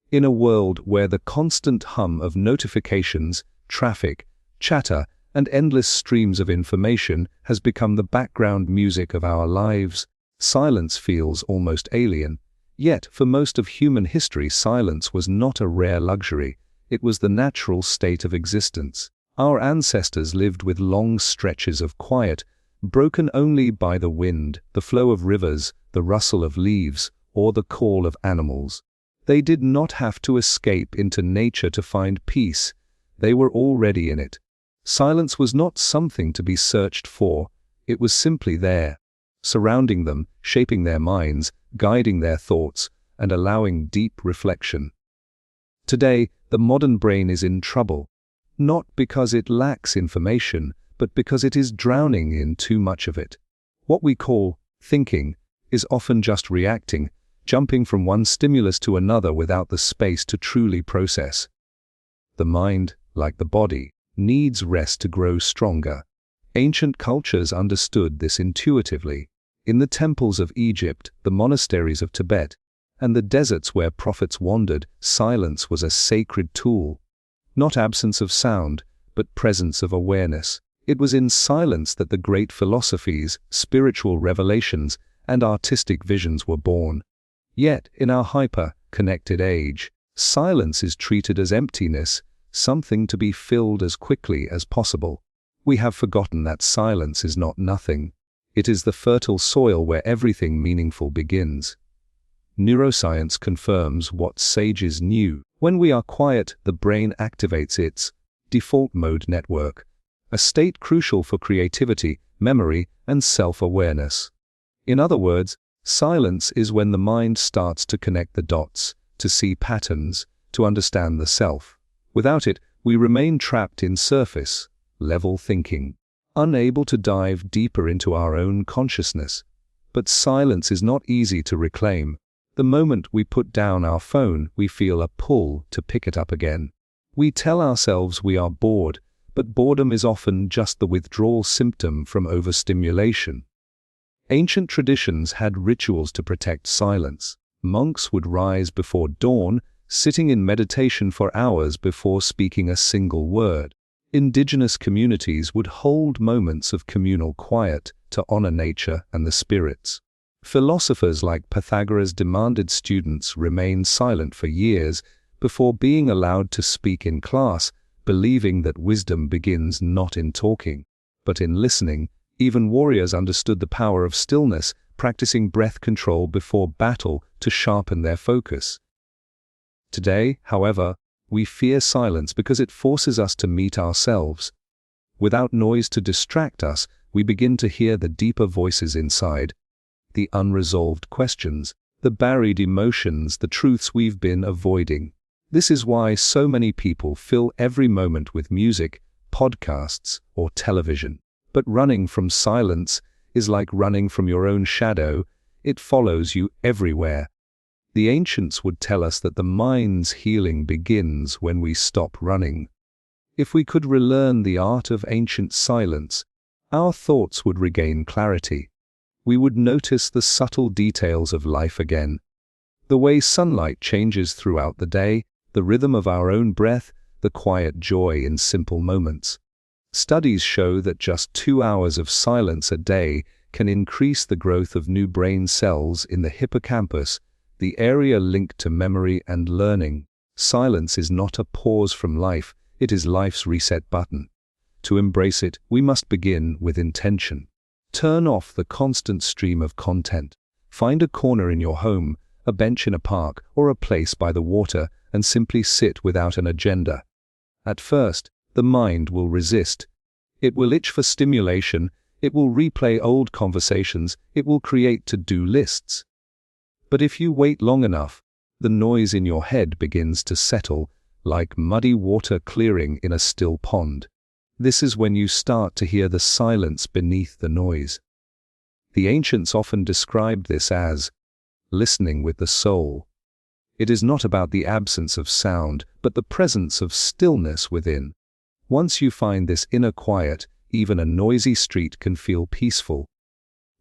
In a world where the constant hum of notifications, traffic, chatter, and endless streams of information has become the background music of our lives, silence feels almost alien. Yet, for most of human history, silence was not a rare luxury. It was the natural state of existence. Our ancestors lived with long stretches of quiet, broken only by the wind, the flow of rivers, the rustle of leaves, or the call of animals. They did not have to escape into nature to find peace. They were already in it. Silence was not something to be searched for. It was simply there, surrounding them, shaping their minds, guiding their thoughts, and allowing deep reflection. Today, the modern brain is in trouble, not because it lacks information, but because it is drowning in too much of it. What we call thinking is often just reacting, jumping from one stimulus to another without the space to truly process. The mind, like the body, needs rest to grow stronger. Ancient cultures understood this intuitively. In the temples of Egypt, the monasteries of Tibet, and the deserts where prophets wandered, silence was a sacred tool. Not absence of sound, but presence of awareness. It was in silence that the great philosophies, spiritual revelations, and artistic visions were born. Yet, in our hyper-connected age, silence is treated as emptiness, something to be filled as quickly as possible. We have forgotten that silence is not nothing. It is the fertile soil where everything meaningful begins. Neuroscience confirms what sages knew. When we are quiet, the brain activates its default mode network, a state crucial for creativity, memory, and self-awareness. In other words, silence is when the mind starts to connect the dots, to see patterns, to understand the self. Without it, we remain trapped in surface-level thinking, unable to dive deeper into our own consciousness. But silence is not easy to reclaim. The moment we put down our phone, we feel a pull to pick it up again. We tell ourselves we are bored, but boredom is often just the withdrawal symptom from overstimulation. Ancient traditions had rituals to protect silence. Monks would rise before dawn, sitting in meditation for hours before speaking a single word. Indigenous communities would hold moments of communal quiet to honor nature and the spirits. Philosophers like Pythagoras demanded students remain silent for years before being allowed to speak in class, believing that wisdom begins not in talking, but in listening. Even warriors understood the power of stillness, practicing breath control before battle to sharpen their focus. Today, however, we fear silence because it forces us to meet ourselves. Without noise to distract us, we begin to hear the deeper voices inside, the unresolved questions, the buried emotions, the truths we've been avoiding. This is why so many people fill every moment with music, podcasts, or television. But running from silence is like running from your own shadow. It follows you everywhere. The ancients would tell us that the mind's healing begins when we stop running. If we could relearn the art of ancient silence, our thoughts would regain clarity. We would notice the subtle details of life again. The way sunlight changes throughout the day, the rhythm of our own breath, the quiet joy in simple moments. Studies show that just 2 hours of silence a day can increase the growth of new brain cells in the hippocampus, the area linked to memory and learning. Silence is not a pause from life, it is life's reset button. To embrace it, we must begin with intention. Turn off the constant stream of content. Find a corner in your home, a bench in a park, or a place by the water, and simply sit without an agenda. At first, the mind will resist. It will itch for stimulation, it will replay old conversations, it will create to-do lists. But if you wait long enough, the noise in your head begins to settle, like muddy water clearing in a still pond. This is when you start to hear the silence beneath the noise. The ancients often described this as listening with the soul. It is not about the absence of sound, but the presence of stillness within. Once you find this inner quiet, even a noisy street can feel peaceful.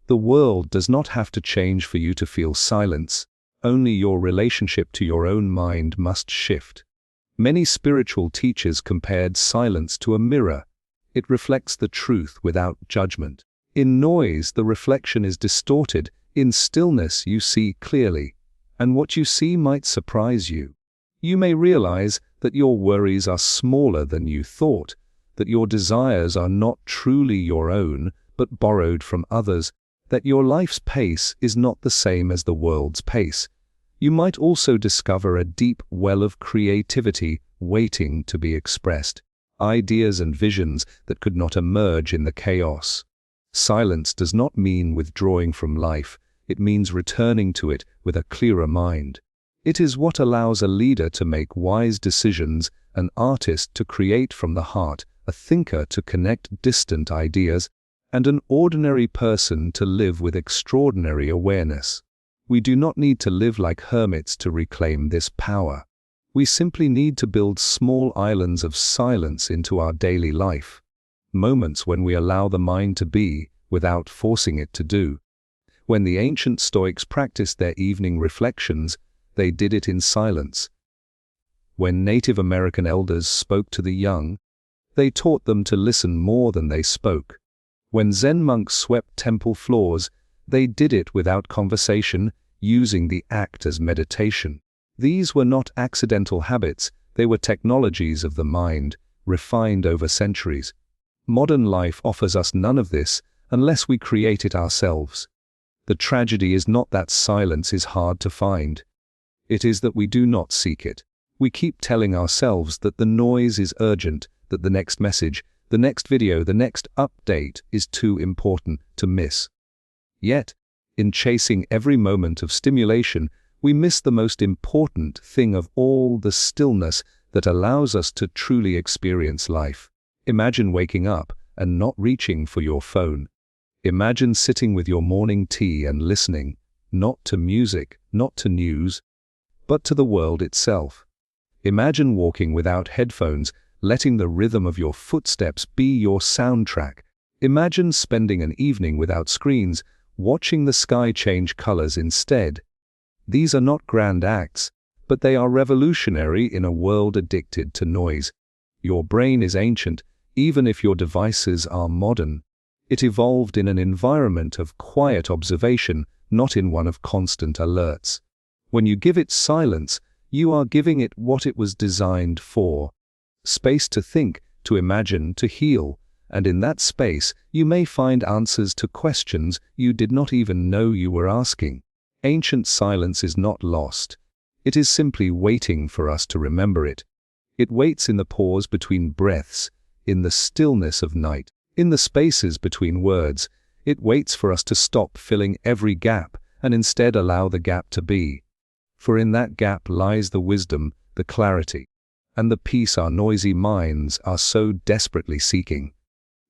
The world does not have to change for you to feel silence. only your relationship to your own mind must shift. Many spiritual teachers compared silence to a mirror. It reflects the truth without judgment. In noise, the reflection is distorted. In stillness, you see clearly. And what you see might surprise you. You may realize that your worries are smaller than you thought, that your desires are not truly your own, but borrowed from others, that your life's pace is not the same as the world's pace. You might also discover a deep well of creativity waiting to be expressed, ideas and visions that could not emerge in the chaos. Silence does not mean withdrawing from life, it means returning to it with a clearer mind. It is what allows a leader to make wise decisions, an artist to create from the heart, a thinker to connect distant ideas, and an ordinary person to live with extraordinary awareness. We do not need to live like hermits to reclaim this power. We simply need to build small islands of silence into our daily life, moments when we allow the mind to be without forcing it to do. When the ancient Stoics practiced their evening reflections, they did it in silence. When Native American elders spoke to the young, they taught them to listen more than they spoke. When Zen monks swept temple floors, they did it without conversation, using the act as meditation. These were not accidental habits, they were technologies of the mind, refined over centuries. Modern life offers us none of this unless we create it ourselves. The tragedy is not that silence is hard to find. It is that we do not seek it. We keep telling ourselves that the noise is urgent, that the next message, the next video, the next update is too important to miss. Yet, in chasing every moment of stimulation, we miss the most important thing of all, the stillness that allows us to truly experience life. Imagine waking up and not reaching for your phone. Imagine sitting with your morning tea and listening, not to music, not to news, but to the world itself. Imagine walking without headphones, letting the rhythm of your footsteps be your soundtrack. Imagine spending an evening without screens, watching the sky change colors instead. These are not grand acts, but they are revolutionary in a world addicted to noise. Your brain is ancient, even if your devices are modern. It evolved in an environment of quiet observation, not in one of constant alerts. When you give it silence, you are giving it what it was designed for. Space to think, to imagine, to heal, and in that space you may find answers to questions you did not even know you were asking. Ancient silence is not lost. It is simply waiting for us to remember it. It waits in the pause between breaths, in the stillness of night, in the spaces between words. It waits for us to stop filling every gap and instead allow the gap to be. For in that gap lies the wisdom, the clarity, and the peace our noisy minds are so desperately seeking.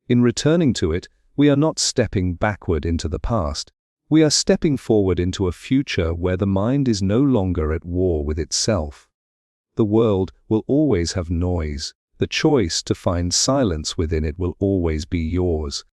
In returning to it, we are not stepping backward into the past. We are stepping forward into a future where the mind is no longer at war with itself. The world will always have noise. The choice to find silence within it will always be yours.